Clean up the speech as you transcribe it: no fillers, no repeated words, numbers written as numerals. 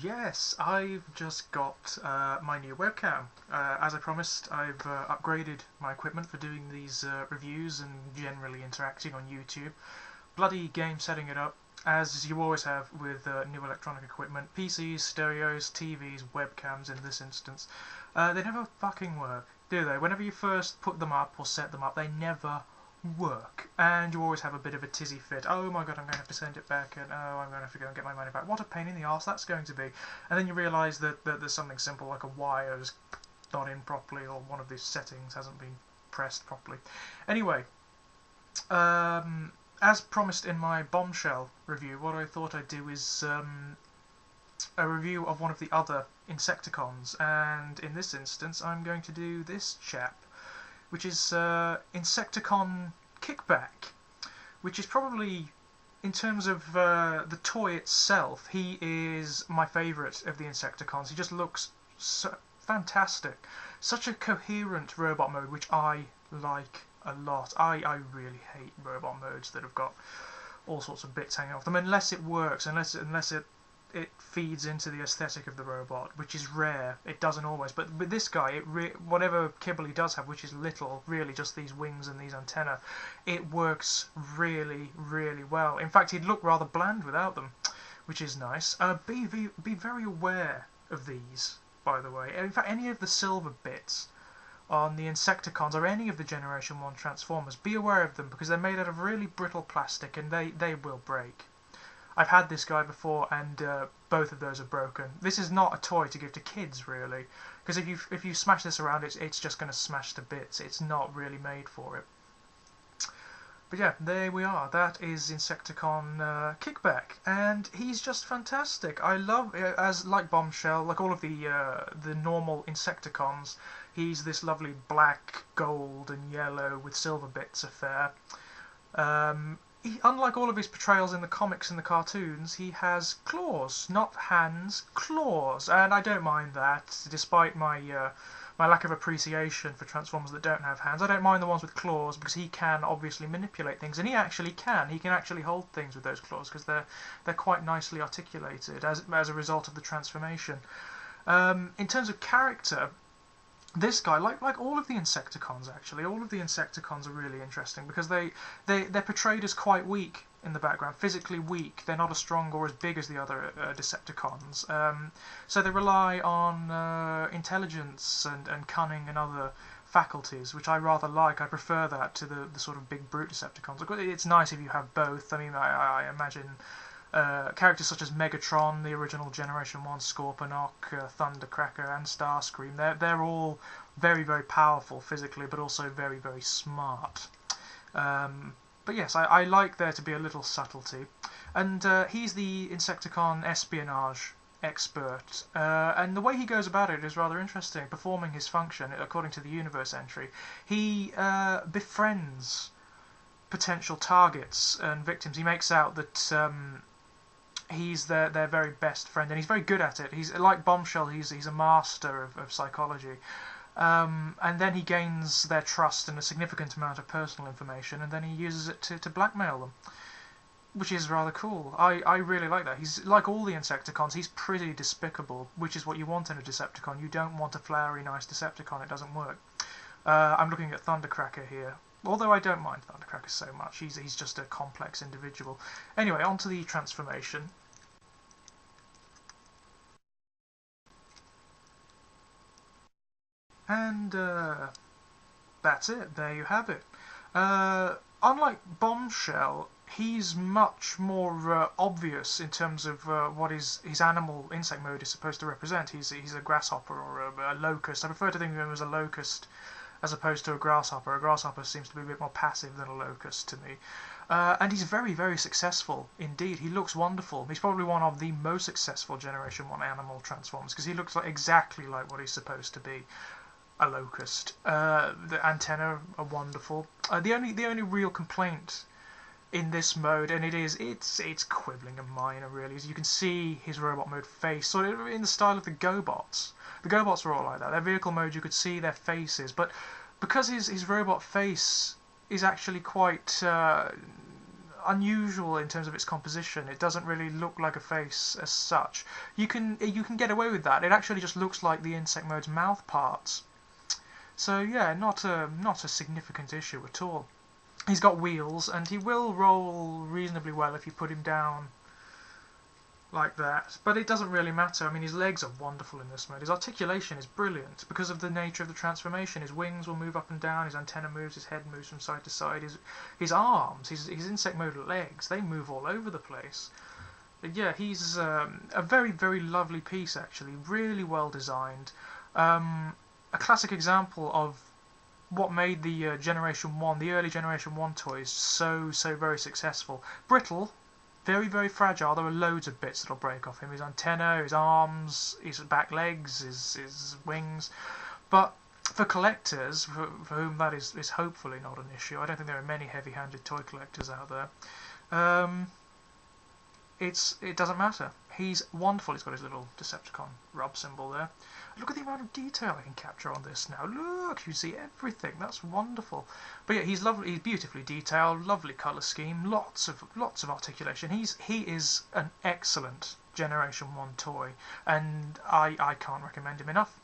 Yes, I've just got my new webcam. As I promised, I've upgraded my equipment for doing these reviews and generally interacting on YouTube. Bloody game setting it up, as you always have with new electronic equipment. PCs, stereos, TVs, webcams in this instance. They never fucking work, do they? Whenever you first put them up or set them up, they never work, and you always have a bit of a tizzy fit. Oh my god, I'm going to have to send it back, and oh, I'm going to have to go and get my money back. What a pain in the arse that's going to be. And then you realise that there's something simple like a wire's not in properly, or one of these settings hasn't been pressed properly. Anyway, as promised in my Bombshell review, what I thought I'd do is a review of one of the other Insecticons, and in this instance I'm going to do this chap, which is Insecticon Kickback, which is probably, in terms of the toy itself, he is my favourite of the Insecticons. He just looks so fantastic. Such a coherent robot mode, which I like a lot. I really hate robot modes that have got all sorts of bits hanging off them, unless it works, unless it feeds into the aesthetic of the robot, which is rare. It doesn't always, but with this guy, whatever kibble he does have, which is little, really just these wings and these antennae, it works really, really well. In fact, he'd look rather bland without them, which is nice. Be very aware of these, by the way. In fact, any of the silver bits on the Insecticons or any of the Generation 1 Transformers, be aware of them, because they're made out of really brittle plastic and they will break. I've had this guy before, and both of those are broken. This is not a toy to give to kids, really, because if you smash this around, it's just going to smash to bits. It's not really made for it. But yeah, there we are. That is Insecticon Kickback, and he's just fantastic. I love, as like Bombshell, like all of the normal Insecticons, he's this lovely black, gold, and yellow with silver bits affair. Unlike all of his portrayals in the comics and the cartoons, he has claws, not hands, claws, and I don't mind that. Despite my my lack of appreciation for Transformers that don't have hands, I don't mind the ones with claws, because he can obviously manipulate things, and he actually can. He can actually hold things with those claws, because they're quite nicely articulated as a result of the transformation. In terms of character, this guy, like all of the Insecticons, actually, all of the Insecticons are really interesting, because they're portrayed as quite weak in the background, physically weak. They're not as strong or as big as the other Decepticons. So they rely on intelligence and cunning and other faculties, which I rather like. I prefer that to the sort of big brute Decepticons. It's nice if you have both. I mean, I imagine characters such as Megatron, the original Generation 1 Scorponok, Thundercracker, and Starscream, they're all very, very powerful physically, but also very, very smart. But yes, I like there to be a little subtlety. And he's the Insecticon espionage expert, and the way he goes about it is rather interesting. Performing his function, according to the universe entry, he befriends potential targets and victims. He makes out that he's their very best friend, and he's very good at it. He's like Bombshell. He's a master of psychology, and then he gains their trust and a significant amount of personal information, and then he uses it to blackmail them, which is rather cool. I really like that. He's like all the Insecticons. He's pretty despicable, which is what you want in a Decepticon. You don't want a flowery, nice Decepticon. It doesn't work. I'm looking at Thundercracker here. Although I don't mind Thundercracker so much, he's just a complex individual. Anyway, on to the transformation. And that's it, there you have it. Unlike Bombshell, he's much more obvious in terms of what his animal insect mode is supposed to represent. He's a grasshopper or a locust. I prefer to think of him as a locust as opposed to a grasshopper. A grasshopper seems to be a bit more passive than a locust to me. And he's very, very successful indeed. He looks wonderful. He's probably one of the most successful Generation 1 animal transformers, because he looks exactly like what he's supposed to be. A locust. The antennae are wonderful. The only real complaint in this mode, and it's quibbling and minor really, is you can see his robot mode face, sort of in the style of the GoBots. The GoBots are all like that. Their vehicle mode, you could see their faces, but because his robot face is actually quite unusual in terms of its composition. It doesn't really look like a face as such. You can get away with that. It actually just looks like the insect mode's mouth parts. So yeah, not a significant issue at all. He's got wheels, and he will roll reasonably well if you put him down like that, but it doesn't really matter. I mean, his legs are wonderful in this mode. His articulation is brilliant because of the nature of the transformation. His wings will move up and down, his antenna moves, his head moves from side to side, his arms, his insect mode legs, they move all over the place. But yeah, he's a very, very lovely piece, actually. Really well designed. A classic example of what made the Generation 1, the early Generation 1 toys so very successful. Brittle, very, very fragile. There are loads of bits that'll break off him. His antenna, his arms, his back legs, his wings. But for collectors, for whom that is hopefully not an issue, I don't think there are many heavy-handed toy collectors out there, it doesn't matter. He's wonderful. He's got his little Decepticon rub symbol there. Look at the amount of detail I can capture on this now. Look, you see everything. That's wonderful. But yeah, he's lovely. He's beautifully detailed, lovely colour scheme, lots of articulation. He is an excellent Generation 1 toy, and I can't recommend him enough.